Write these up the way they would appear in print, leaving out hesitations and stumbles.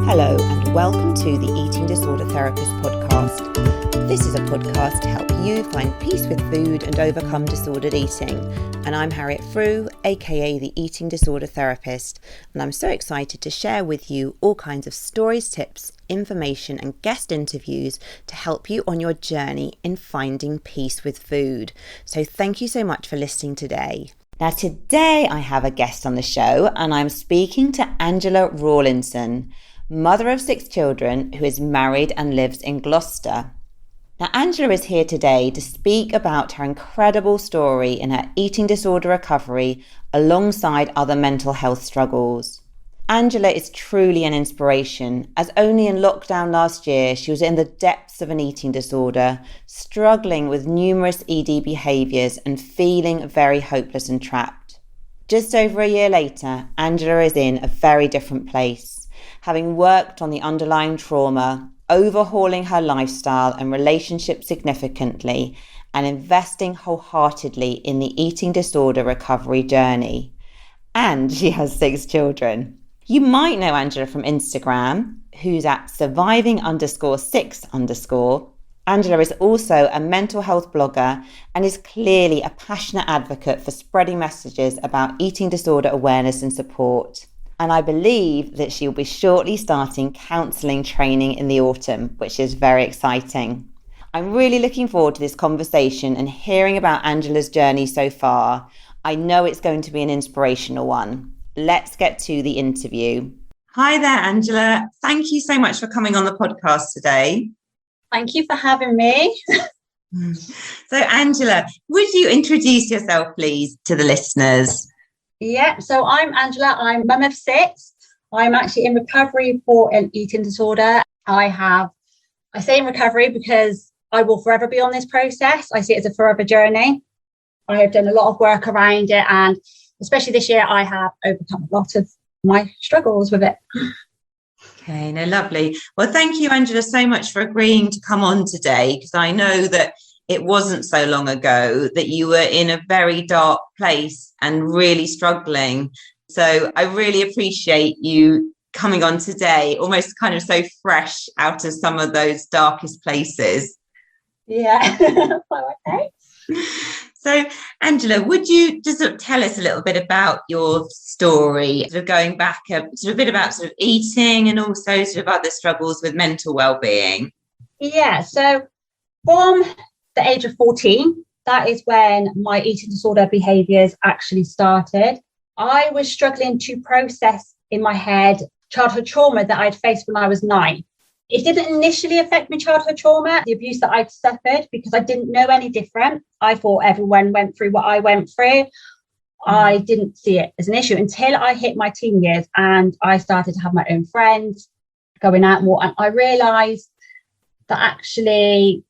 Hello and welcome to the Eating Disorder Therapist podcast. This is a podcast to help you find peace with food and overcome disordered eating. And I'm Harriet Frew, aka the Eating Disorder Therapist, and I'm so excited to share with you all kinds of stories, tips, information and guest interviews to help you on your journey in finding peace with food. So thank you so much for listening today. Now today I have a guest on the show and I'm speaking to Angela Rawlinson, mother of 6 children who is married and lives in Gloucester. Now Angela is here today to speak about her incredible story in her eating disorder recovery alongside other mental health struggles. Angela is truly an inspiration, as only in lockdown last year she was in the depths of an eating disorder, struggling with numerous ED behaviours and feeling very hopeless and trapped. Just over a year later, Angela is in a very different place, having worked on the underlying trauma, overhauling her lifestyle and relationship significantly, and investing wholeheartedly in the eating disorder recovery journey. And she has 6 children. You might know Angela from Instagram, who's at surviving_6_. Angela is also a mental health blogger and is clearly a passionate advocate for spreading messages about eating disorder awareness and support. And I believe that she will be shortly starting counselling training in the autumn, which is very exciting. I'm really looking forward to this conversation and hearing about Angela's journey so far. I know it's going to be an inspirational one. Let's get to the interview. Hi there, Angela. Thank you so much for coming on the podcast today. Thank you for having me. So, Angela, would you introduce yourself, please, to the listeners? Yeah, so I'm Angela. I'm mum of 6. I'm actually in recovery for an eating disorder. I say in recovery because I will forever be on this process. I see it as a forever journey. I have done a lot of work around it, and especially this year, I have overcome a lot of my struggles with it. Okay, no, lovely. Well, thank you, Angela, so much for agreeing to come on today, because I know that it wasn't so long ago that you were in a very dark place and really struggling. So I really appreciate you coming on today, almost kind of so fresh out of some of those darkest places. Yeah. Okay. So, Angela, would you just sort of tell us a little bit about your story, sort of going back a bit about sort of eating and also sort of other struggles with mental well-being? Yeah, so from the age of 14, that is when my eating disorder behaviours actually started. I was struggling to process in my head childhood trauma that I'd faced when I was 9. It didn't initially affect my childhood trauma, the abuse that I'd suffered, because I didn't know any different. I thought everyone went through what I went through. I didn't see it as an issue until I hit my teen years and I started to have my own friends, going out more. And I realised that actually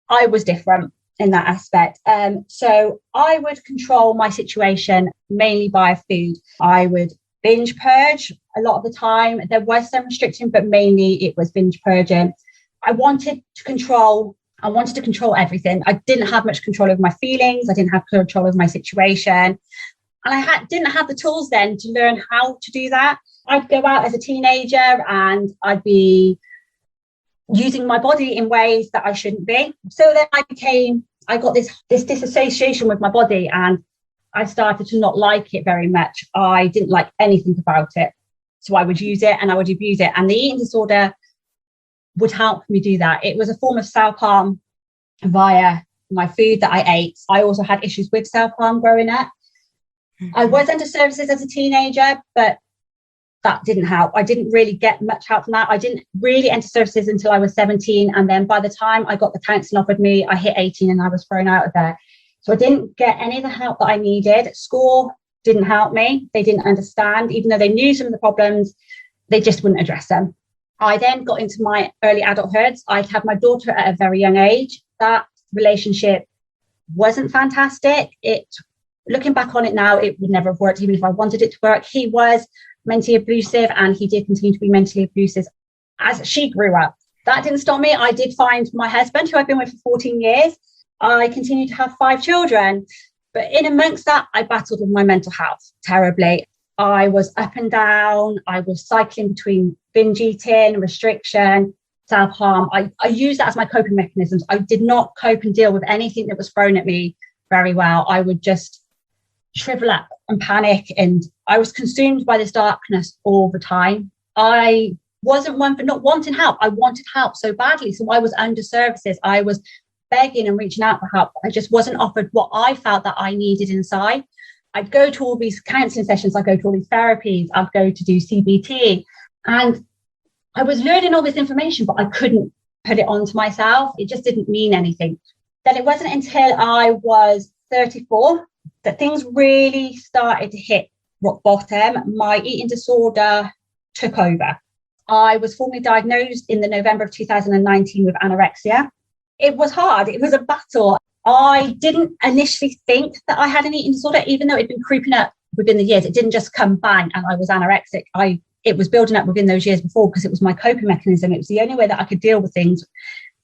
I was different in that aspect. So I would control my situation mainly by food. I would binge purge a lot of the time. There was some restriction, but mainly it was binge purging. I wanted to control everything. I didn't have much control over my feelings. I didn't have control over my situation. And I didn't have the tools then to learn how to do that. I'd go out as a teenager and I'd be using my body in ways that I shouldn't be. So then I got this disassociation with my body, and I started to not like it very much. I didn't like anything about it. So I would use it and I would abuse it. And the eating disorder would help me do that. It was a form of self-harm via my food that I ate. I also had issues with self-harm growing up. Mm-hmm. I was under services as a teenager, but that didn't help. I didn't really get much help from that. I didn't really enter services until I was 17. And then by the time I got the counselling offered me, I hit 18 and I was thrown out of there. So I didn't get any of the help that I needed. School didn't help me. They didn't understand. Even though they knew some of the problems, they just wouldn't address them. I then got into my early adulthood. I'd had my daughter at a very young age. That relationship wasn't fantastic. Looking back on it now, it would never have worked, even if I wanted it to work. He was mentally abusive and he did continue to be mentally abusive as she grew up. That didn't stop me. I did find my husband, who I've been with for 14 years. I continued to have 5 children. But in amongst that, I battled with my mental health terribly. I was up and down. I was cycling between binge eating, restriction, self-harm. I used that as my coping mechanisms. I did not cope and deal with anything that was thrown at me very well. I would just shrivel up and panic, and I was consumed by this darkness all the time. I wasn't one for not wanting help. I wanted help so badly. So I was under services. I was begging and reaching out for help. I just wasn't offered what I felt that I needed inside. I'd go to all these counselling sessions. I'd go to all these therapies. I'd go to do CBT. And I was learning all this information, but I couldn't put it onto myself. It just didn't mean anything. Then it wasn't until I was 34 that things really started to hit rock bottom. My eating disorder took over. I was formally diagnosed in the November of 2019 with anorexia. It was hard. It was a battle. I didn't initially think that I had an eating disorder, even though it'd been creeping up within the years. It didn't just come bang and I was anorexic. It was building up within those years before, because it was my coping mechanism. It was the only way that I could deal with things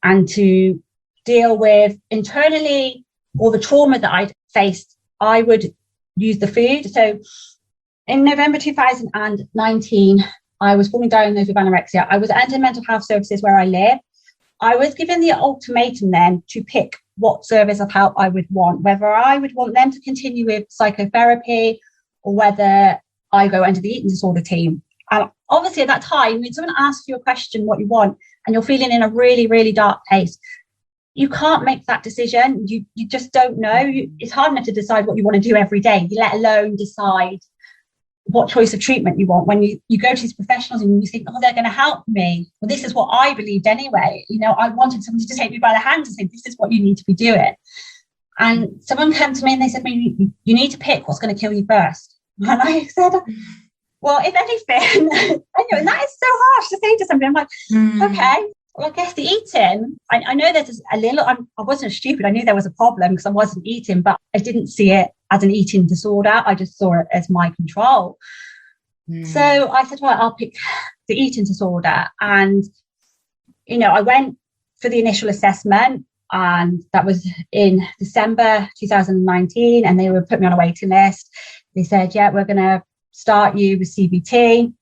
and to deal with internally all the trauma that I'd faced. I would use the food. So in November 2019, I was formally diagnosed with anorexia. I was under mental health services where I live. I was given the ultimatum then to pick what service of help I would want, whether I would want them to continue with psychotherapy or whether I go under the eating disorder team. And obviously at that time, when someone asks you a question, what you want, and you're feeling in a really, really dark place, you can't make that decision. You just don't know. It's hard enough to decide what you want to do every day, let alone decide what choice of treatment you want. When you go to these professionals and you think, oh, they're going to help me. Well, this is what I believed anyway. I wanted someone to just take me by the hand and say, this is what you need to be doing. And someone came to me and they said, you need to pick what's going to kill you first. And I said, well, if anything, and that is so harsh to say to somebody. I'm like, okay, well, I guess the eating, I know there's a little, I wasn't stupid. I knew there was a problem because I wasn't eating, but I didn't see it as an eating disorder. I just saw it as my control. So I said, well, I'll pick the eating disorder. And, I went for the initial assessment, and that was in December 2019, and they were put me on a waiting list. They said, yeah, we're going to start you with CBT,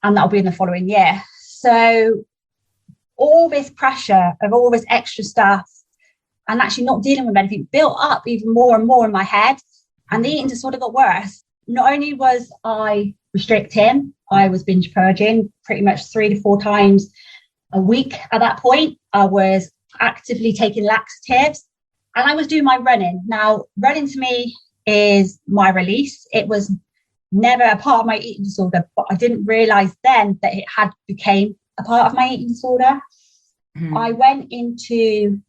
and that'll be in the following year. So all this pressure of all this extra stuff and actually not dealing with anything built up even more and more in my head. And the eating disorder got worse. Not only was I restricting, I was binge purging pretty much 3 to 4 times a week at that point. I was actively taking laxatives, and I was doing my running. Now, running to me is my release. It was never a part of my eating disorder, but I didn't realise then that it had became a part of my eating disorder. I went into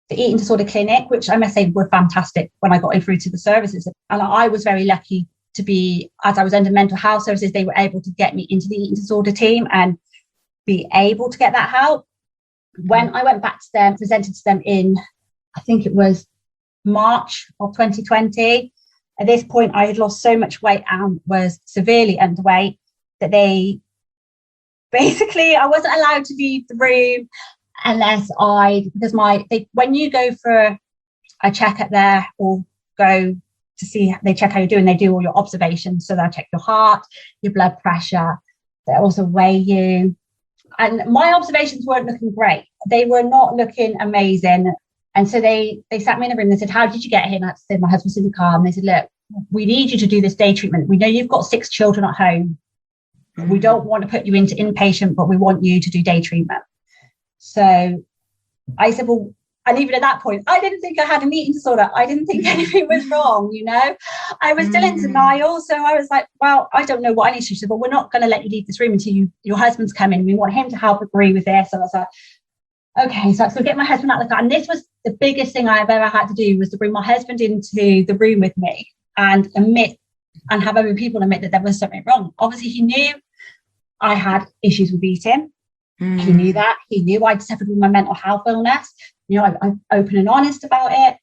the eating disorder clinic, which I must say were fantastic when I got in through to the services. And I was very lucky to be, as I was under mental health services, they were able to get me into the eating disorder team and be able to get that help. When I went back to them, presented to them in, I think it was March of 2020. At this point, I had lost so much weight and was severely underweight that they basically, I wasn't allowed to leave the room unless when you go for a checkup there or go to see, they check how you're doing, they do all your observations. So they'll check your heart, your blood pressure, they also weigh you. And my observations weren't looking great. They were not looking amazing. And so they sat me in the room and they said, how did you get here? And I said, my husband's in the car. And they said, look, we need you to do this day treatment. We know you've got 6 children at home. We don't want to put you into inpatient, but we want you to do day treatment. So I said, well, and even at that point, I didn't think I had an eating disorder. I didn't think anything was wrong, I was still in denial. So I was like, well, I don't know what I need to do. She said, well, we're not going to let you leave this room until your husband's come in. We want him to help agree with this. So I was like, okay, so I was going to get my husband out of the car. And this was the biggest thing I've ever had to do, was to bring my husband into the room with me and admit and have other people admit that there was something wrong. Obviously, he knew I had issues with eating. He knew that. He knew I'd suffered with my mental health illness. I'm open and honest about it.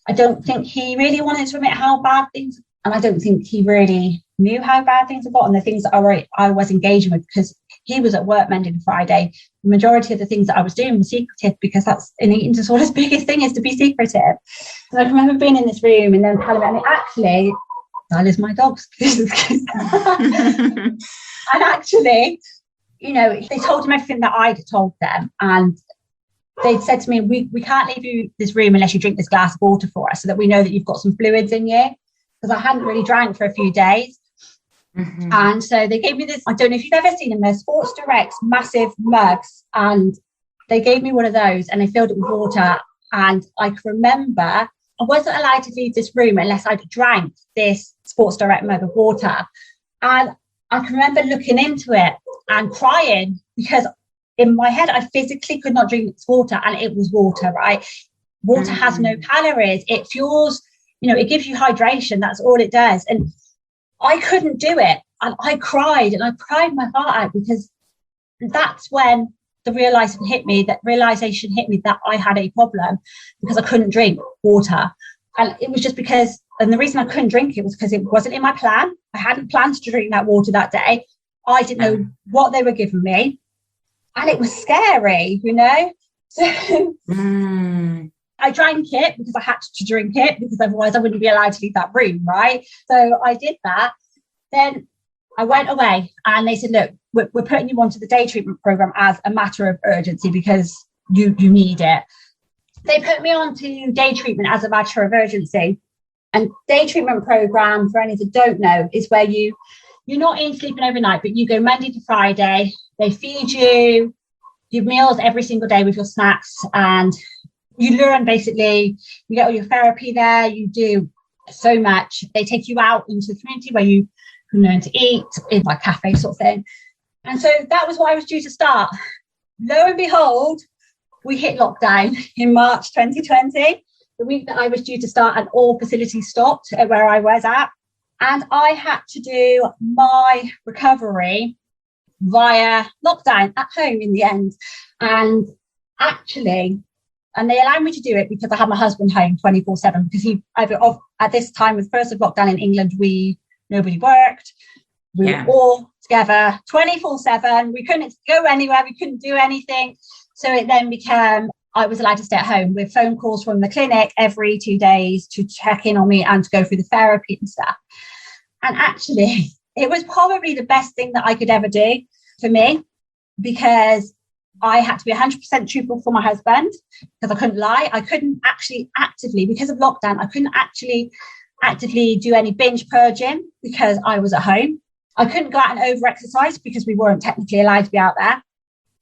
I don't think he really wanted to admit how bad things, and I don't think he really knew how bad things had got and the things that I was engaging with, because he was at work Monday to Friday. The majority of the things that I was doing were secretive, because that's an eating disorder's biggest thing, is to be secretive. So I remember being in this room and then telling me, actually, that is my dog's. And actually, they told him everything that I'd told them. And they'd said to me, we can't leave you this room unless you drink this glass of water for us so that we know that you've got some fluids in you. Because I hadn't really drank for a few days. Mm-hmm. And so they gave me this, I don't know if you've ever seen them, they're Sports Direct's massive mugs. And they gave me one of those and they filled it with water. And I can remember I wasn't allowed to leave this room unless I'd drank this Sports Direct mug of water. And I can remember looking into it and crying because in my head, I physically could not drink this water, and it was water, right? Water has no calories. It fuels, it gives you hydration. That's all it does. And I couldn't do it. And I cried my heart out because that's when the realization hit me that I had a problem because I couldn't drink water. And it was just because, and the reason I couldn't drink it was because it wasn't in my plan. I hadn't planned to drink that water that day. I didn't know what they were giving me. And it was scary, So I drank it because I had to drink it because otherwise I wouldn't be allowed to leave that room, right? So I did that. Then I went away and they said, look, we're putting you onto the day treatment program as a matter of urgency because you need it. They put me onto day treatment as a matter of urgency. And day treatment program, for any that don't know, is where you're not in sleeping overnight, but you go Monday to Friday. They feed you your meals every single day with your snacks, and you learn basically, you get all your therapy there, you do so much. They take you out into the community where you can learn to eat in like cafe sort of thing. And so that was what I was due to start. Lo and behold, we hit lockdown in March 2020, the week that I was due to start, and all facilities stopped at where I was at. And I had to do my recovery via lockdown at home in the end. And they allowed me to do it because I had my husband home 24/7 because at this time, with first of lockdown in England, nobody worked. We were all together 24/7. We couldn't go anywhere. We couldn't do anything. So it then became, I was allowed to stay at home with phone calls from the clinic every 2 days to check in on me and to go through the therapy and stuff. And actually, it was probably the best thing that I could ever do for me because I had to be 100% truthful for my husband because I couldn't lie. I couldn't actually actively, because of lockdown, I couldn't actually actively do any binge purging because I was at home. I couldn't go out and over-exercise because we weren't technically allowed to be out there.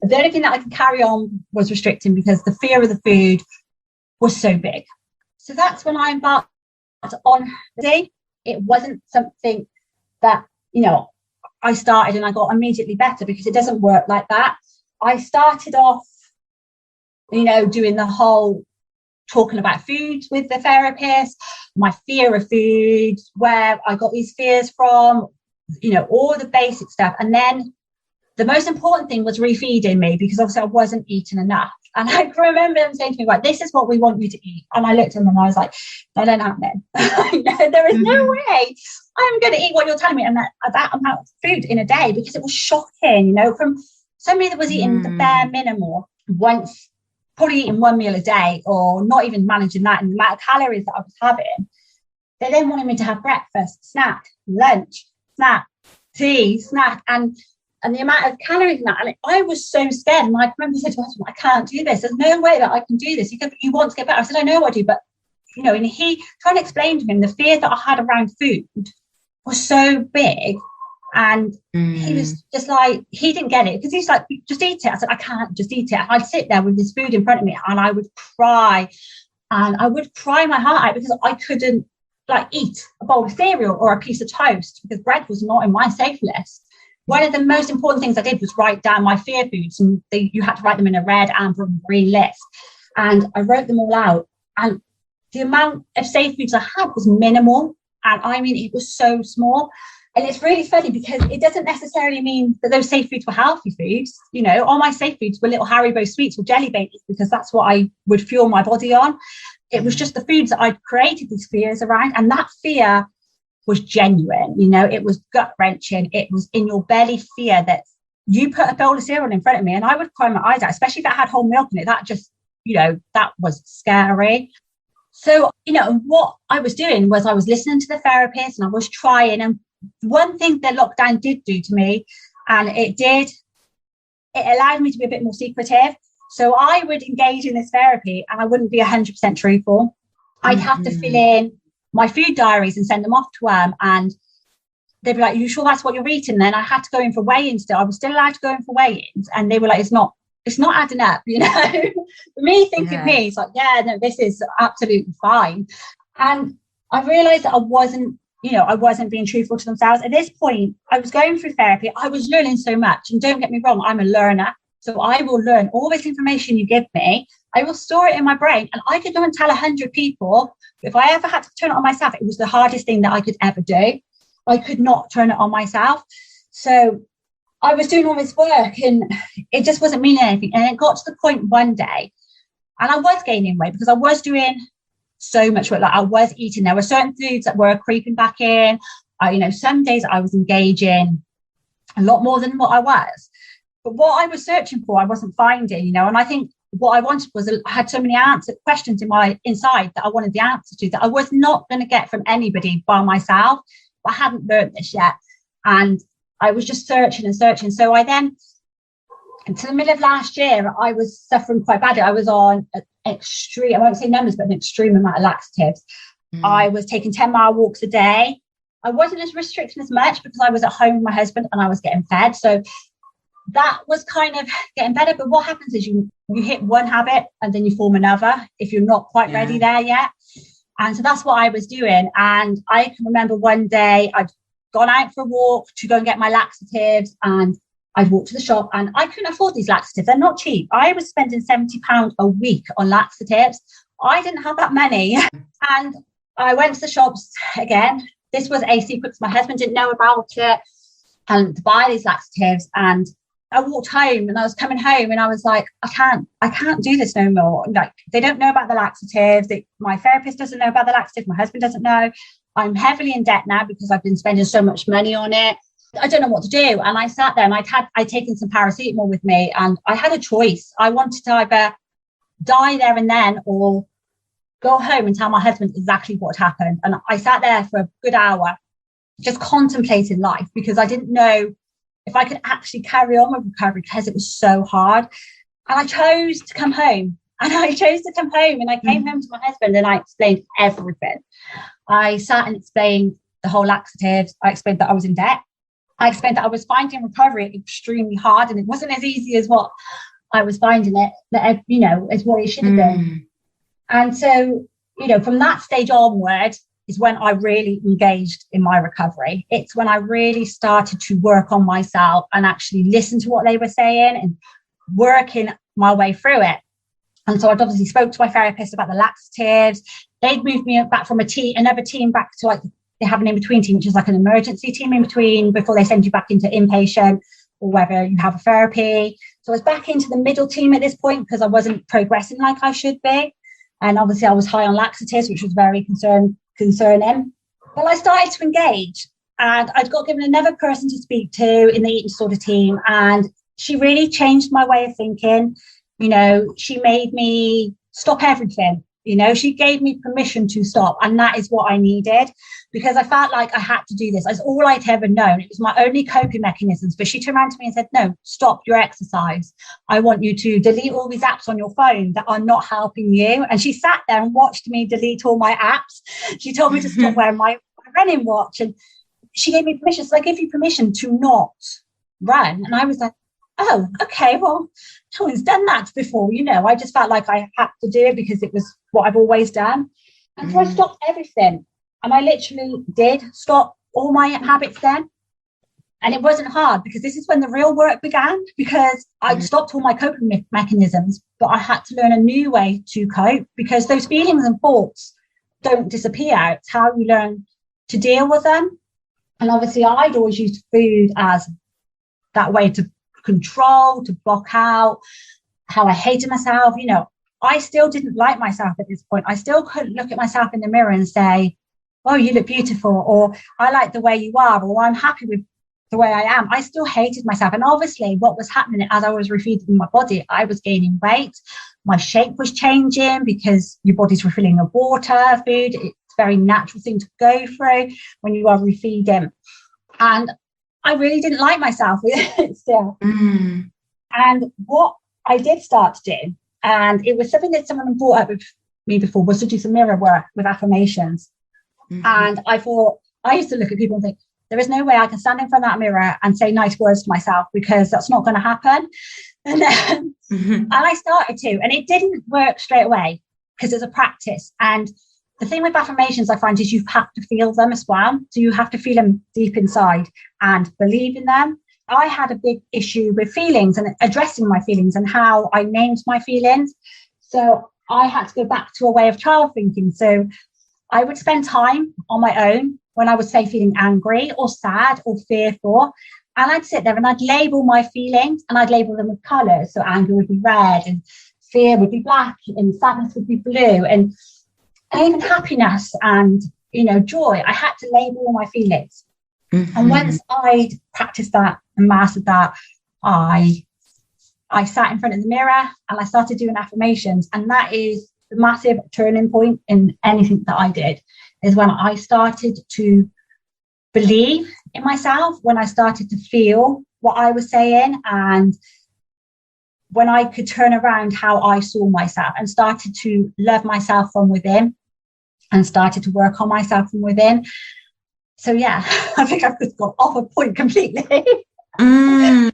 The only thing that I could carry on was restricting because the fear of the food was so big. So that's when I embarked on the day. It wasn't something that, I started and I got immediately better because it doesn't work like that. I started off, doing the whole talking about food with the therapist, my fear of food, where I got these fears from, all the basic stuff. And then the most important thing was refeeding me because obviously I wasn't eating enough. And I can remember them saying to me, right, this is what we want you to eat. And I looked at them and I was like, that don't happen. There is no way I'm going to eat what you're telling me. And that amount of food in a day, because it was shocking, from somebody that was eating the bare minimal once, probably eating one meal a day or not even managing that, and the amount of calories that I was having. They then wanted me to have breakfast, snack, lunch, snack, tea, snack, and the amount of calories in that. And I was so scared. And I remember saying to my husband, I can't do this. There's no way that I can do this. You want to get better. I said, I know I do. But, and he trying to explain to him the fear that I had around food was so big. And he was just like, he didn't get it because he's like, just eat it. I said, I can't just eat it. And I'd sit there with this food in front of me and I would cry. And I would cry my heart out because I couldn't eat a bowl of cereal or a piece of toast because bread was not in my safe list. One of the most important things I did was write down my fear foods, and you had to write them in a red, amber, and green list. And I wrote them all out. And the amount of safe foods I had was minimal. And I mean, it was so small. And it's really funny because it doesn't necessarily mean that those safe foods were healthy foods. All my safe foods were little Haribo sweets or jelly babies because that's what I would fuel my body on. It was just the foods that I'd created these fears around. And that fear was genuine, it was gut wrenching. It was in your belly fear that you put a bowl of cereal in front of me and I would cry my eyes out, especially if it had whole milk in it. That just, that was scary. So, what I was doing was I was listening to the therapist and I was trying. And one thing that lockdown did do to me, and it did it allowed me to be a bit more secretive. So I would engage in this therapy and I wouldn't be 100% truthful. I'd have to fill in my food diaries and send them off to them. And they'd be like, you sure that's what you're eating? And then I had to go in for weigh-ins still. I was still allowed to go in for weigh-ins. And they were like, it's not adding up, you know. For me, thinking me, it's like, yeah, no, this is absolutely fine. And I realized that I wasn't being truthful to themselves. At this point, I was going through therapy. I was learning so much. And don't get me wrong, I'm a learner. So I will learn all this information you give me. I will store it in my brain. And I could go and tell 100 people. If I ever had to turn it on myself, it was the hardest thing that I could ever do. I could not turn it on myself. So I was doing all this work and it just wasn't meaning anything. And it got to the point one day, and I was gaining weight because I was doing so much work. Like I was eating. There were certain foods that were creeping back in. Some days I was engaging a lot more than what I was. But what I was searching for, I wasn't finding, and I think what I wanted was I had so many questions in my inside that I wanted the answer to that I was not going to get from anybody by myself. But I hadn't learned this yet. And I was just searching and searching. So I then, into the middle of last year, I was suffering quite badly. I was on an extreme, I won't say numbers, but an extreme amount of laxatives. I was taking 10-mile walks a day. I wasn't as restricted as much because I was at home with my husband and I was getting fed. So that was kind of getting better. But what happens is you hit one habit and then you form another if you're not quite ready there yet. And so that's what I was doing. And I can remember one day I'd gone out for a walk to go and get my laxatives, and I'd walked to the shop and I couldn't afford these laxatives. They're not cheap. I was spending £70 a week on laxatives. I didn't have that money. And I went to the shops again. This was a secret because my husband didn't know about it, and to buy these laxatives. And I walked home and I was coming home and I was like, I can't do this no more. Like, they don't know about the laxatives. My therapist doesn't know about the laxatives. My husband doesn't know. I'm heavily in debt now because I've been spending so much money on it. I don't know what to do. And I sat there and I'd taken some paracetamol with me and I had a choice. I wanted to either die there and then or go home and tell my husband exactly what happened. And I sat there for a good hour just contemplating life because I didn't know if I could actually carry on with recovery because it was so hard. And I chose to come home. And I came home to my husband and I explained everything. I sat and explained the whole laxatives. I explained that I was in debt. I explained that I was finding recovery extremely hard and it wasn't as easy as what I was finding it, as what it should have been. And so, from that stage onward, is when I really engaged in my recovery. It's when I really started to work on myself and actually listen to what they were saying and working my way through it. And so I'd obviously spoke to my therapist about the laxatives. They'd moved me back from another team back to like, they have an in-between team, which is like an emergency team in between before they send you back into inpatient or whether you have a therapy. So I was back into the middle team at this point because I wasn't progressing like I should be. And obviously I was high on laxatives, which was very concerning. Well, I started to engage and I'd got given another person to speak to in the eating disorder team. And she really changed my way of thinking. She made me stop everything. She gave me permission to stop. And that is what I needed because I felt like I had to do this. That's all I'd ever known. It was my only coping mechanisms. But she turned around to me and said, no, stop your exercise. I want you to delete all these apps on your phone that are not helping you. And she sat there and watched me delete all my apps. She told me to stop wearing my running watch. And she gave me permission. So I give you permission to not run. And I was like, oh, okay, well, no one's done that before. I just felt like I had to do it because it was what I've always done. And so I stopped everything. And I literally did stop all my habits then. And it wasn't hard because this is when the real work began because I'd stopped all my coping mechanisms, but I had to learn a new way to cope because those feelings and thoughts don't disappear. It's how you learn to deal with them. And obviously I'd always used food as that way to control, to block out how I hated myself. I still didn't like myself at this point. I still couldn't look at myself in the mirror and say, oh, you look beautiful, or I like the way you are, or I'm happy with the way I am. I still hated myself. And obviously what was happening as I was refeeding my body, I was gaining weight. My shape was changing because your body's refilling the water, food. It's a very natural thing to go through when you are refeeding. And I really didn't like myself with it still. And And what I did start to do, and it was something that someone brought up with me before, was to do some mirror work with affirmations. And I thought, I used to look at people and think, there is no way I can stand in front of that mirror and say nice words to myself, because that's not going to happen. And then and I started to, and it didn't work straight away because it's a practice. And the thing with affirmations, I find, is you have to feel them as well. So you have to feel them deep inside and believe in them. I had a big issue with feelings and addressing my feelings and how I named my feelings. So I had to go back to a way of child thinking. So I would spend time on my own when I was, say, feeling angry or sad or fearful. And I'd sit there and I'd label my feelings, and I'd label them with colours. So anger would be red, and fear would be black, and sadness would be blue, and even happiness and, joy. I had to label all my feelings. And once I'd practiced that and mastered that, I sat in front of the mirror and I started doing affirmations. And that is the massive turning point in anything that I did, is when I started to believe in myself, when I started to feel what I was saying, and when I could turn around how I saw myself and started to love myself from within and started to work on myself from within. So yeah, I think I've just got off a point completely. No,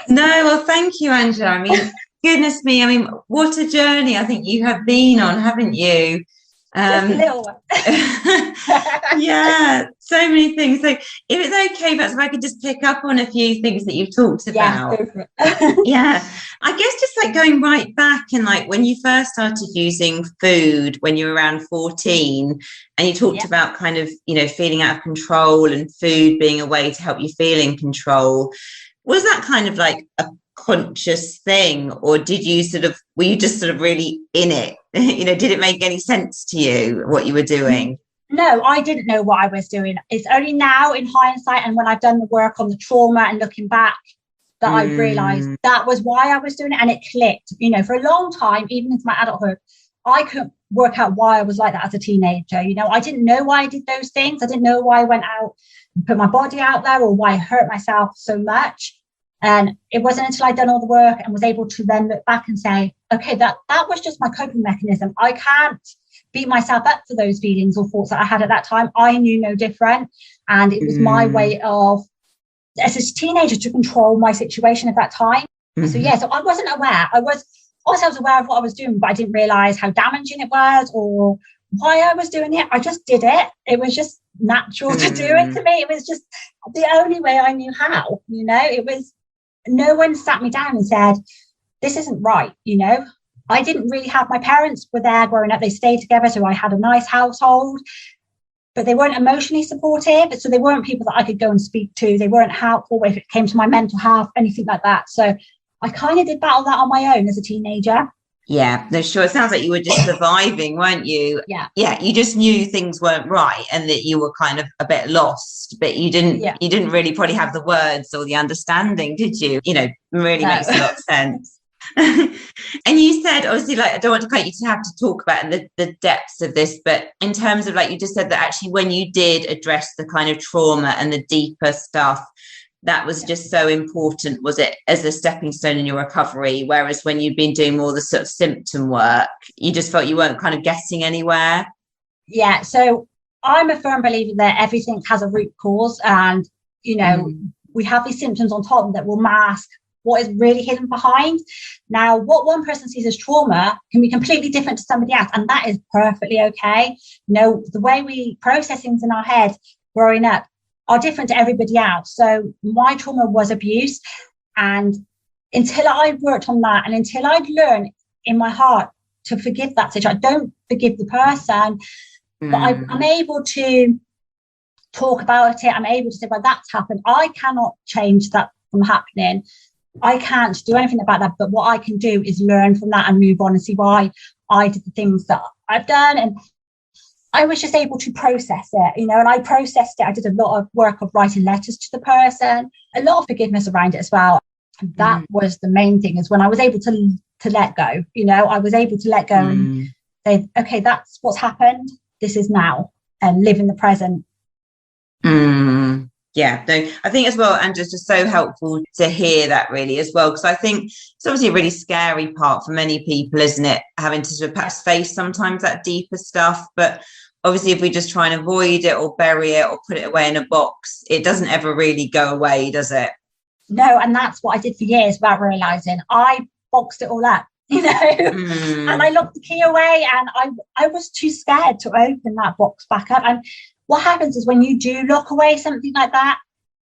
well, thank you, Angela. I mean, goodness me. I mean, what a journey I think you have been on, haven't you? Just a little one. Yeah, so many things. So if it's okay, perhaps if I could just pick up on a few things that you've talked about. Go for it. Yeah, I guess just like going right back, and like when you first started using food when you were around 14, and you talked about kind of, feeling out of control and food being a way to help you feel in control. Was that kind of like a conscious thing, or were you just sort of really in it? Did it make any sense to you what you were doing? No, I didn't know what I was doing. It's only now in hindsight, and when I've done the work on the trauma and looking back, that I realised that was why I was doing it, and it clicked. For a long time, even into my adulthood, I couldn't work out why I was like that as a teenager. I didn't know why I did those things. I didn't know why I went out and put my body out there, or why I hurt myself so much. And it wasn't until I'd done all the work and was able to then look back and say, okay, that was just my coping mechanism. I can't beat myself up for those feelings or thoughts that I had at that time. I knew no different. And it was my way of, as a teenager, to control my situation at that time. So I wasn't aware. I was aware of what I was doing, but I didn't realise how damaging it was or why I was doing it. I just did it. It was just natural to do it to me. It was just the only way I knew how. It was, no one sat me down and said, this isn't right. I didn't really have, my parents were there growing up. They stayed together. So I had a nice household, but they weren't emotionally supportive. So they weren't people that I could go and speak to. They weren't helpful if it came to my mental health, anything like that. So I kind of did battle that on my own as a teenager. Yeah, no, sure. It sounds like you were just surviving, weren't you? Yeah. Yeah, you just knew things weren't right and that you were kind of a bit lost, but you didn't really probably have the words or the understanding, did you? Really makes a lot of sense. And you said, obviously, like, I don't want to have to talk about the depths of this, but in terms of, like, you just said that actually when you did address the kind of trauma and the deeper stuff, that was just so important, was it, as a stepping stone in your recovery? Whereas when you'd been doing more the sort of symptom work, you just felt you weren't kind of getting anywhere? Yeah, so I'm a firm believer that everything has a root cause, and, we have these symptoms on top that will mask what is really hidden behind. Now, what one person sees as trauma can be completely different to somebody else, and that is perfectly okay. The way we process things in our head growing up are different to everybody else. So my trauma was abuse. And until I worked on that, and until I'd learned in my heart to forgive that situation, I don't forgive the person, but I'm able to talk about it. I'm able to say, well, that's happened. I cannot change that from happening. I can't do anything about that. But what I can do is learn from that and move on and see why I did the things that I've done. And I was just able to process it, and I processed it. I did a lot of work of writing letters to the person, a lot of forgiveness around it as well. And that was the main thing, is when I was able to let go, I was able to let go and say, okay, that's what's happened. This is now, and live in the present. Yeah, no, I think as well, and just so helpful to hear that really as well, because I think it's obviously a really scary part for many people, isn't it? Having to sort of perhaps face sometimes that deeper stuff. But obviously, if we just try and avoid it or bury it or put it away in a box, it doesn't ever really go away, does it? No, and that's what I did for years without realising. I boxed it all up, and I locked the key away, and I was too scared to open that box back up. And what happens is when you do lock away something like that,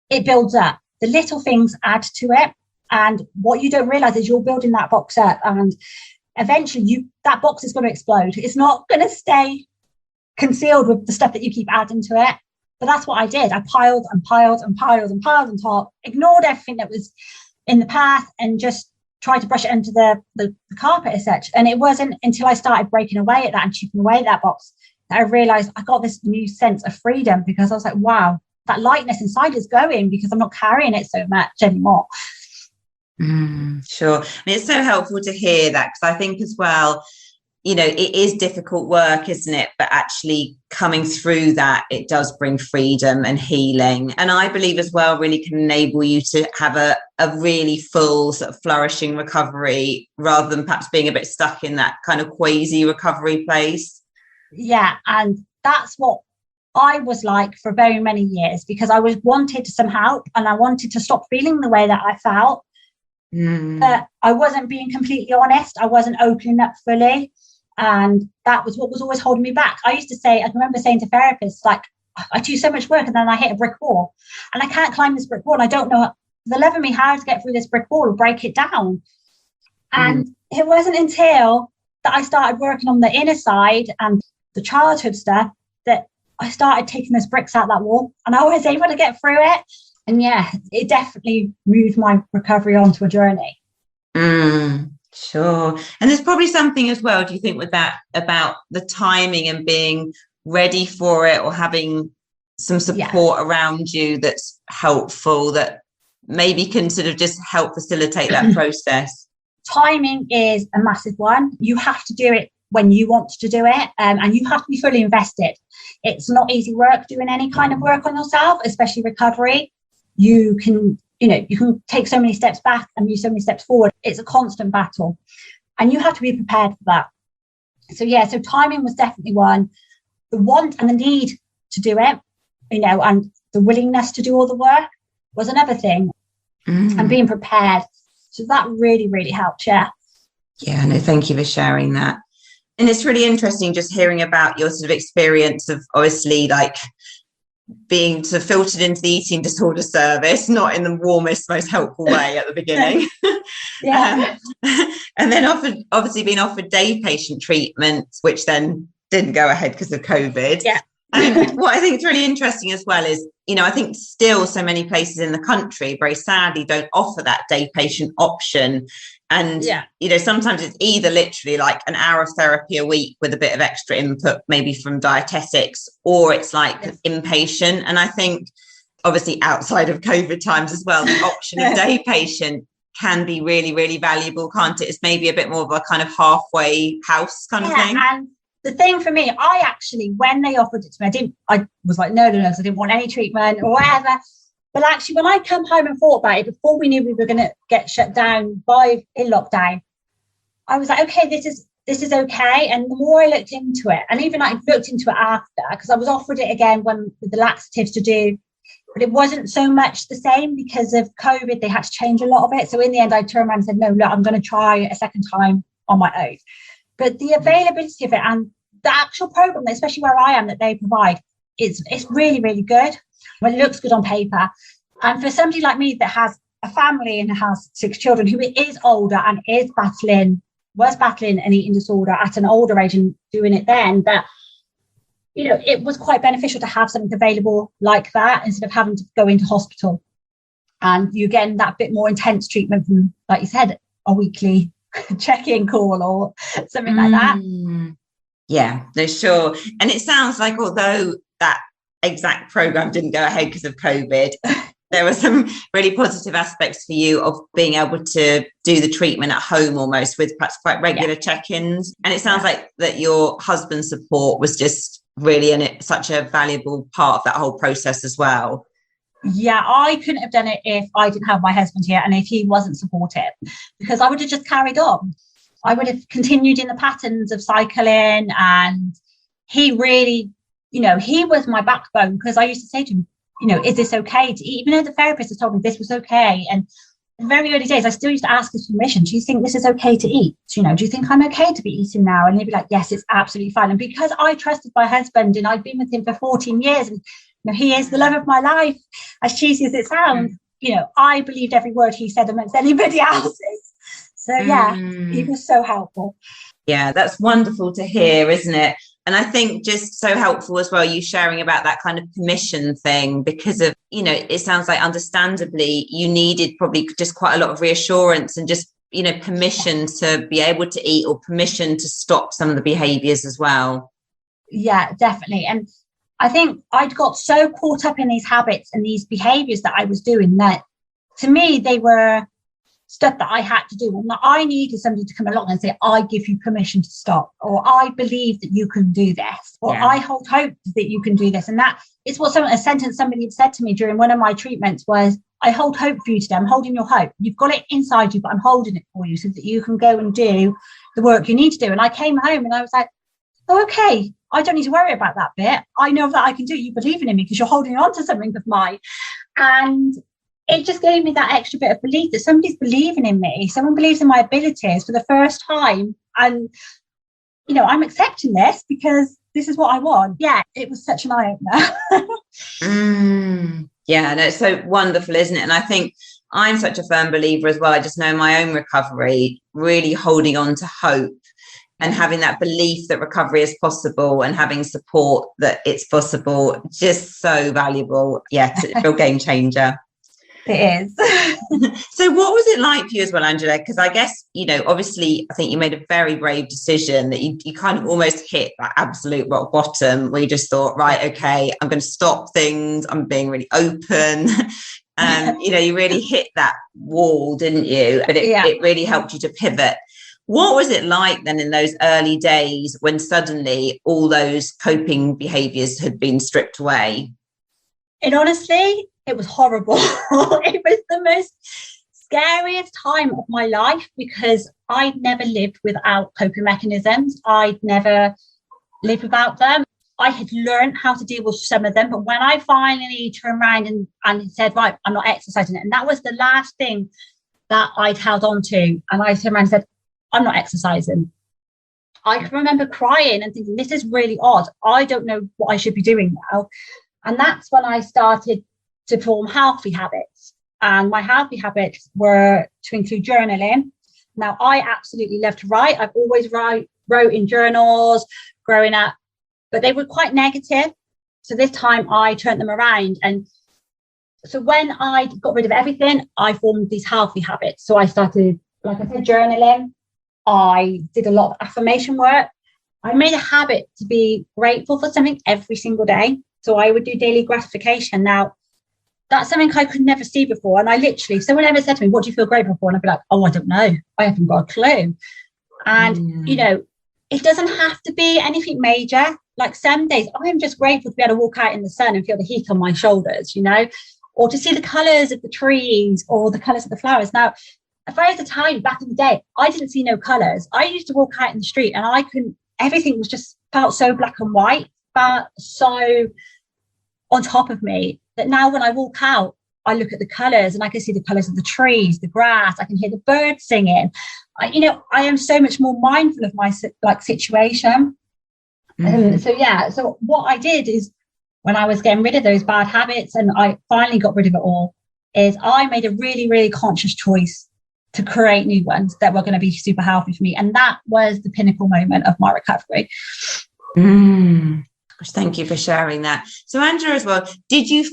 it builds up. The little things add to it. And what you don't realise is you're building that box up, and eventually that box is going to explode. It's not going to stay concealed with the stuff that you keep adding to it. But that's what I did. I piled and piled and piled and piled on top, ignored everything that was in the path, and just tried to brush it into the carpet as such. And it wasn't until I started breaking away at that and chipping away at that box that I realised I got this new sense of freedom, because I was like, wow, that lightness inside is going because I'm not carrying it so much anymore. Sure. I mean, it's so helpful to hear that, because I think as well, it is difficult work, isn't it? But actually coming through that, it does bring freedom and healing. And I believe as well really can enable you to have a really full sort of flourishing recovery, rather than perhaps being a bit stuck in that kind of quasi recovery place. Yeah. And that's what I was like for very many years, because I wanted some help and I wanted to stop feeling the way that I felt. But I wasn't being completely honest. I wasn't opening up fully. And that was what was always holding me back. I remember saying to therapists, like, I do so much work and then I hit a brick wall and I can't climb this brick wall. And I don't know, for the love of me, how to get through this brick wall or break it down. And it wasn't until that I started working on the inner side and the childhood stuff that I started taking those bricks out that wall, and I was able to get through it. And yeah, it definitely moved my recovery onto a journey. Sure. And there's probably something as well, do you think, with that about the timing and being ready for it, or having some support around you that's helpful, that maybe can sort of just help facilitate that process? Timing is a massive one. You have to do it when you want to do it, and you have to be fully invested. It's not easy work doing any kind of work on yourself, especially recovery. You can take so many steps back and move so many steps forward. It's a constant battle, and you have to be prepared for that. So timing was definitely one. The want and the need to do it, and the willingness to do all the work was another thing, and being prepared. So that really, really helped. Yeah, no, thank you for sharing that. And it's really interesting just hearing about your sort of experience of, obviously, like being sort of filtered into the eating disorder service, not in the warmest, most helpful way at the beginning. And then obviously being offered day patient treatment, which then didn't go ahead because of COVID. Yeah. And what I think is really interesting as well is, I think still so many places in the country, very sadly, don't offer that day patient option. And, sometimes it's either literally like an hour of therapy a week with a bit of extra input, maybe from dietetics, or it's like inpatient. And I think obviously outside of COVID times as well, the option of day patient can be really, really valuable, can't it? It's maybe a bit more of a kind of halfway house kind of thing. And the thing for me, I actually, when they offered it to me, I was like, no, because I didn't want any treatment or whatever. But actually, when I come home and thought about it, before we knew we were going to get shut down in lockdown, I was like, okay, this is okay. And the more I looked into it, and even I looked into it after, because I was offered it again with the laxatives to do, but it wasn't so much the same because of COVID. They had to change a lot of it. So in the end, I turned around and said, no, look, I'm going to try a second time on my own. But the availability of it and the actual program, especially where I am, that they provide, it's really, really good. Well, it looks good on paper. And for somebody like me that has a family and has 6 children, who is older and was battling an eating disorder at an older age and doing it then, that, it was quite beneficial to have something available like that instead of having to go into hospital. And you getting that bit more intense treatment from, like you said, a weekly check-in call or something like that. Yeah, no, sure. And it sounds like, although that exact program didn't go ahead because of COVID, there were some really positive aspects for you of being able to do the treatment at home, almost with perhaps quite regular check-ins. And it sounds like that your husband's support was just really such a valuable part of that whole process as well. Yeah, I couldn't have done it if I didn't have my husband here and if he wasn't supportive, because I would have just carried on. I would have continued in the patterns of cycling, and he really, he was my backbone, because I used to say to him, is this okay to eat? Even though the therapist has told me this was okay. And in the very early days, I still used to ask his permission. Do you think this is okay to eat? Do you think I'm okay to be eating now? And he'd be like, yes, it's absolutely fine. And because I trusted my husband and I'd been with him for 14 years, and he is the love of my life, as cheesy as it sounds, I believed every word he said amongst anybody else's. So yeah, he was so helpful. Yeah, that's wonderful to hear, isn't it? And I think just so helpful as well, you sharing about that kind of permission thing, because of, it sounds like understandably you needed probably just quite a lot of reassurance and just, permission to be able to eat, or permission to stop some of the behaviours as well. Yeah, definitely. And I think I'd got so caught up in these habits and these behaviours that I was doing that, to me, they were stuff that I had to do. And I needed somebody to come along and say, I give you permission to stop, or I believe that you can do this, or I hold hope that you can do this. And that is what a sentence somebody had said to me during one of my treatments was, I hold hope for you today. I'm holding your hope. You've got it inside you, but I'm holding it for you so that you can go and do the work you need to do. And I came home and I was like, oh, okay, I don't need to worry about that bit. I know that I can do it. You believe in me because you're holding on to something of mine. And it just gave me that extra bit of belief that somebody's believing in me. Someone believes in my abilities for the first time. And, I'm accepting this because this is what I want. Yeah, it was such an eye-opener. Yeah, no, it's so wonderful, isn't it? And I think I'm such a firm believer as well. I just know my own recovery, really holding on to hope and having that belief that recovery is possible and having support that it's possible, just so valuable. Yeah, it's a real game changer. It is. So what was it like for you as well, Angela? Because I guess, obviously, I think you made a very brave decision that you kind of almost hit that absolute rock bottom where you just thought, right, okay, I'm going to stop things. I'm being really open. And, you really hit that wall, didn't you? But it really helped you to pivot. What was it like then in those early days when suddenly all those coping behaviours had been stripped away? And honestly, it was horrible. It was the most scariest time of my life because I'd never lived without coping mechanisms. I'd never lived without them. I had learned how to deal with some of them. But when I finally turned around and said, right, I'm not exercising it. And that was the last thing that I'd held on to. And I turned around and said, I'm not exercising. I can remember crying and thinking, this is really odd. I don't know what I should be doing now. And that's when I started to form healthy habits. And my healthy habits were to include journaling. Now, I absolutely love to write. I've always wrote in journals growing up, but they were quite negative. So this time I turned them around. And so when I got rid of everything, I formed these healthy habits. So I started, like I said, journaling. I did a lot of affirmation work. I made a habit to be grateful for something every single day. So I would do daily gratification. Now, that's something I could never see before. And I literally, if someone ever said to me, what do you feel grateful for? And I'd be like, oh, I don't know. I haven't got a clue. And, it doesn't have to be anything major. Like some days, I'm just grateful to be able to walk out in the sun and feel the heat on my shoulders, or to see the colours of the trees or the colours of the flowers. Now, if I was a tiny back in the day, I didn't see no colours. I used to walk out in the street and everything was just felt so black and white, but so on top of me that now when I walk out, I look at the colours and I can see the colours of the trees, the grass, I can hear the birds singing. I am so much more mindful of my situation. So what I did is when I was getting rid of those bad habits and I finally got rid of it all, is I made a really, really conscious choice to create new ones that were going to be super healthy for me. And that was the pinnacle moment of my recovery. Thank you for sharing that. So Angela, as well, did you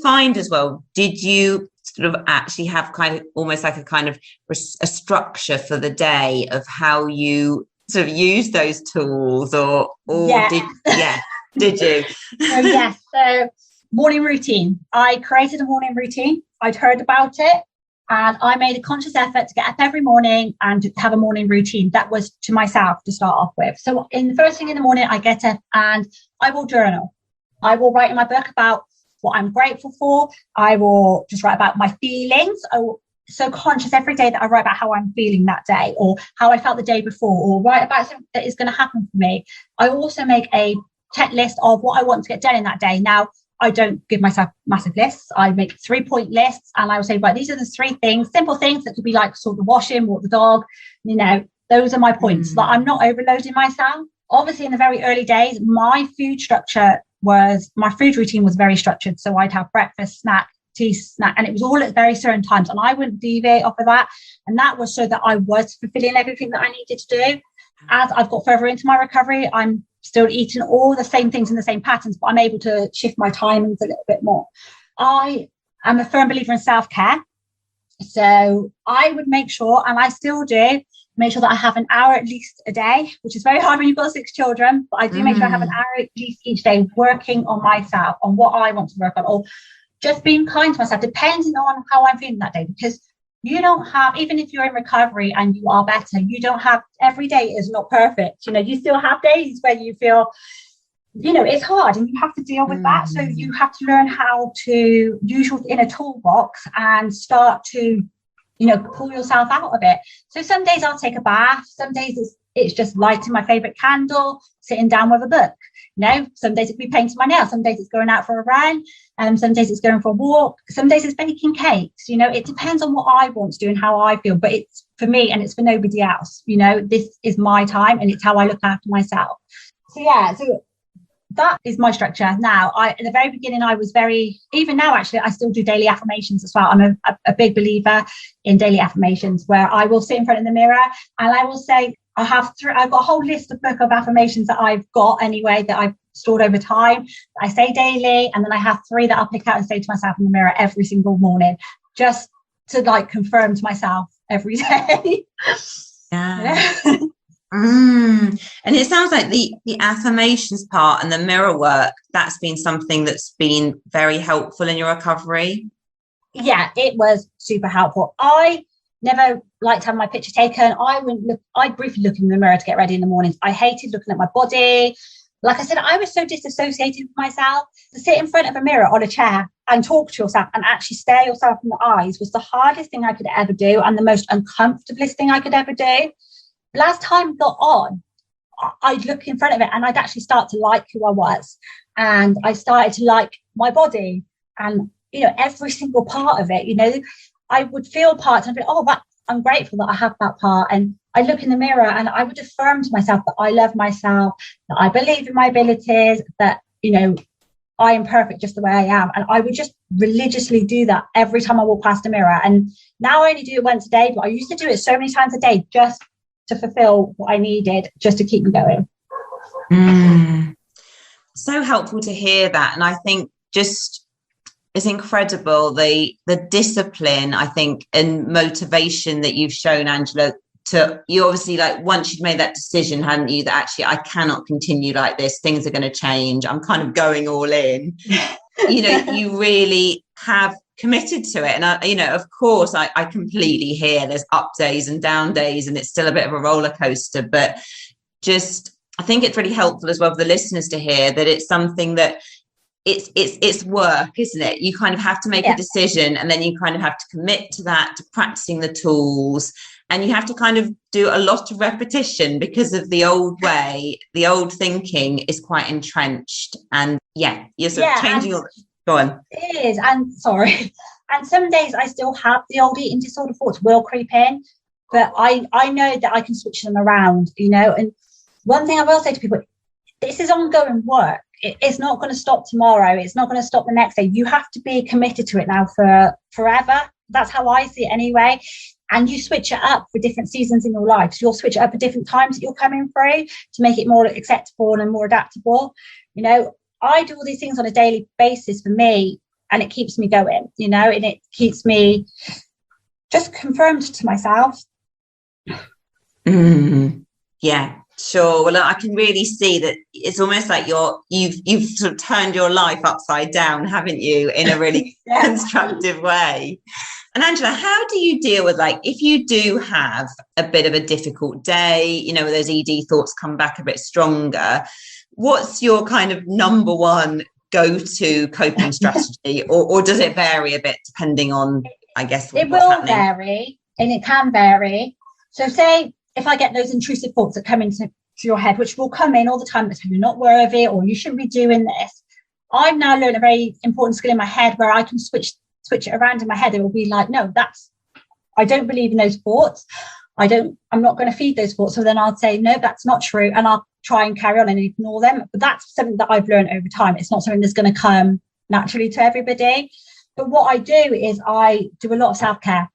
sort of actually have kind of almost like a kind of a structure for the day of how you sort of use those tools did you? So morning routine. I created a morning routine. I'd heard about it and I made a conscious effort to get up every morning and to have a morning routine that was to myself to start off with. So in the first thing in the morning, I get up and I will journal. I will write in my book about what I'm grateful for. I will just write about my feelings. Oh, so conscious every day that I write about how I'm feeling that day, or how I felt the day before, or write about something that is going to happen for me. I also make a checklist of what I want to get done in that day. Now, I don't give myself massive lists. I make 3-point lists, and I will say, right, these are the 3 things, simple things that could be like sort the washing, walk the dog, those are my points. That I'm not overloading myself. Obviously, in the very early days, my food routine was very structured. So I'd have breakfast, snack, tea, snack, and it was all at very certain times, and I wouldn't deviate off of that. And that was so that I was fulfilling everything that I needed to do. As I've got further into my recovery, I'm still eating all the same things in the same patterns, but I'm able to shift my timings a little bit more. I am a firm believer in self-care. So I would make sure, and I still do, make sure that I have an hour at least a day, which is very hard when you've got 6 children, but I do make sure I have an hour at least each day working on myself, on what I want to work on, or just being kind to myself, depending on how I'm feeling that day. Because you don't have, even if you're in recovery and you are better, you don't have, every day is not perfect. You still have days where you feel, it's hard, and you have to deal with that. So you have to learn how to use your inner toolbox and start to, pull yourself out of it. So some days I'll take a bath. Some days it's just lighting my favorite candle, sitting down with a book. Some days it'll be painting my nails. Some days it's going out for a run. And some days it's going for a walk. Some days it's baking cakes. It depends on what I want to do and how I feel. But it's for me and it's for nobody else. This is my time, and it's how I look after myself. So that is my structure. Now, in the very beginning, I was even now, actually, I still do daily affirmations as well. I'm a big believer in daily affirmations, where I will sit in front of the mirror and I will say, I've got a whole list of book of affirmations that I've got anyway, that I've stored over time. I say daily, and then I have 3 that I'll pick out and say to myself in the mirror every single morning, just to confirm to myself every day. Yeah. And it sounds like the affirmations part and the mirror work, that's been something that's been very helpful in your recovery. Yeah, it was super helpful. I never liked having my picture taken. I'd briefly look in the mirror to get ready in the mornings. I hated looking at my body. Like I said, I was so disassociated with myself. To sit in front of a mirror on a chair and talk to yourself and actually stare yourself in the eyes was the hardest thing I could ever do, and the most uncomfortablest thing I could ever do. Last time got on, I'd look in front of it and I'd actually start to like who I was, and I started to like my body, and every single part of it. I would feel parts and I'd be, I'm grateful that I have that part. And I look in the mirror and I would affirm to myself that I love myself, that I believe in my abilities, that I am perfect just the way I am. And I would just religiously do that every time I walk past a mirror. And now I only do it once a day, but I used to do it so many times a day just to fulfill what I needed, just to keep me going. So helpful to hear that. And I think just it's incredible the discipline, I think, and motivation that you've shown, Angela. You obviously, once you'd made that decision, hadn't you, that actually I cannot continue like this, things are going to change, I'm kind of going all in. You really have committed to it. And of course I completely hear there's up days and down days, and it's still a bit of a roller coaster, but just I think it's really helpful as well for the listeners to hear that it's something that it's work, isn't it? You kind of have to make a decision, and then you kind of have to commit to that, to practicing the tools, and you have to kind of do a lot of repetition, because of the old way, the old thinking is quite entrenched, and you're sort of changing all. Go on. It is, and sorry. And some days I still have the old eating disorder thoughts will creep in, but I know that I can switch them around, And one thing I will say to people, this is ongoing work. It's not going to stop tomorrow. It's not going to stop the next day. You have to be committed to it now for forever. That's how I see it anyway. And you switch it up for different seasons in your life. So you'll switch it up at different times that you're coming through to make it more acceptable and more adaptable. I do all these things on a daily basis for me, and it keeps me going, and it keeps me just confirmed to myself. Yeah, sure. Well, I can really see that it's almost like you've sort of turned your life upside down, haven't you, in a really constructive way. And Angela, how do you deal with, if you do have a bit of a difficult day, where those ED thoughts come back a bit stronger? What's your kind of number one go-to coping strategy, or does it vary a bit depending on, I guess, it will vary, and it can vary. So say if I get those intrusive thoughts that come into your head, which will come in all the time, that you're not worthy or you shouldn't be doing this, I've now learned a very important skill in my head where I can switch it around in my head. It will be like, no, I don't believe in those thoughts. I'm not going to feed those thoughts. So then I'll say, no, that's not true. And I'll try and carry on and ignore them. But that's something that I've learned over time. It's not something that's going to come naturally to everybody. But what I do is I do a lot of self-care.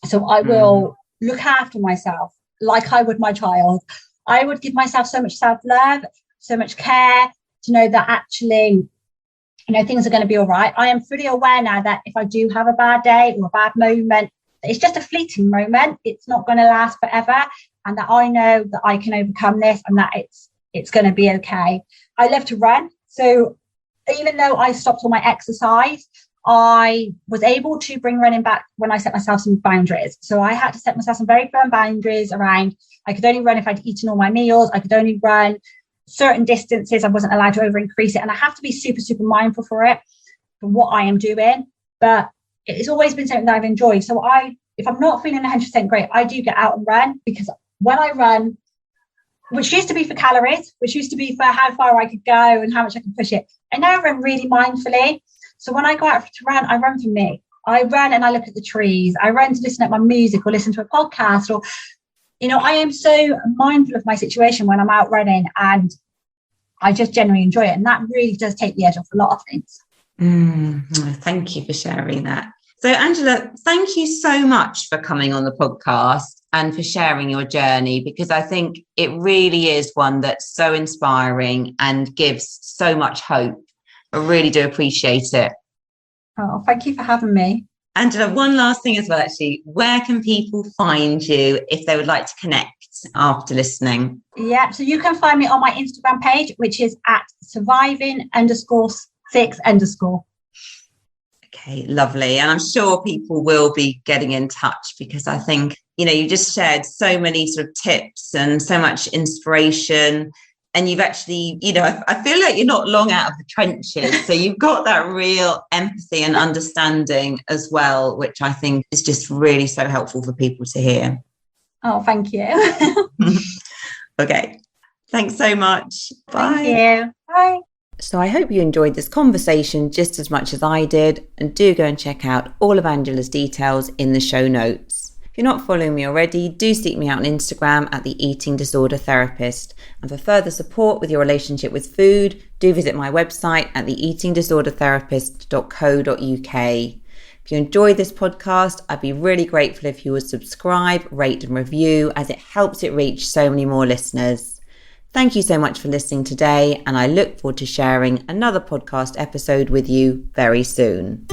So I will look after myself like I would my child. I would give myself so much self-love, so much care to know that actually, things are going to be all right. I am fully aware now that if I do have a bad day or a bad moment, it's just a fleeting moment. It's not going to last forever. And that I know that I can overcome this and that it's going to be okay. I love to run. So even though I stopped all my exercise, I was able to bring running back when I set myself some boundaries. So I had to set myself some very firm boundaries around, I could only run if I'd eaten all my meals. I could only run certain distances. I wasn't allowed to over increase it. And I have to be super, super mindful for what I am doing. But it's always been something that I've enjoyed. So if I'm not feeling 100% great, I do get out and run, because when I run, which used to be for calories, which used to be for how far I could go and how much I could push it, I now run really mindfully. So when I go out to run, I run for me. I run and I look at the trees. I run to listen to my music or listen to a podcast, or, I am so mindful of my situation when I'm out running, and I just generally enjoy it. And that really does take the edge off a lot of things. Thank you for sharing that. So Angela, thank you so much for coming on the podcast and for sharing your journey, because I think it really is one that's so inspiring and gives so much hope. I really do appreciate it. Oh, thank you for having me. Angela, one last thing as well, actually. Where can people find you if they would like to connect after listening? Yeah, so you can find me on my Instagram page, which is at surviving_6_. Okay, lovely. And I'm sure people will be getting in touch, because I think, you just shared so many sort of tips and so much inspiration. And you've actually, I feel like you're not long out of the trenches. So you've got that real empathy and understanding as well, which I think is just really so helpful for people to hear. Oh, thank you. Okay. Thanks so much. Bye. Thank you. Bye. So I hope you enjoyed this conversation just as much as I did, and do go and check out all of Angela's details in the show notes. If you're not following me already, do seek me out on Instagram at The Eating Disorder Therapist. And for further support with your relationship with food, do visit my website at theeatingdisordertherapist.co.uk. If you enjoyed this podcast, I'd be really grateful if you would subscribe, rate and review, as it helps it reach so many more listeners. Thank you so much for listening today, and I look forward to sharing another podcast episode with you very soon.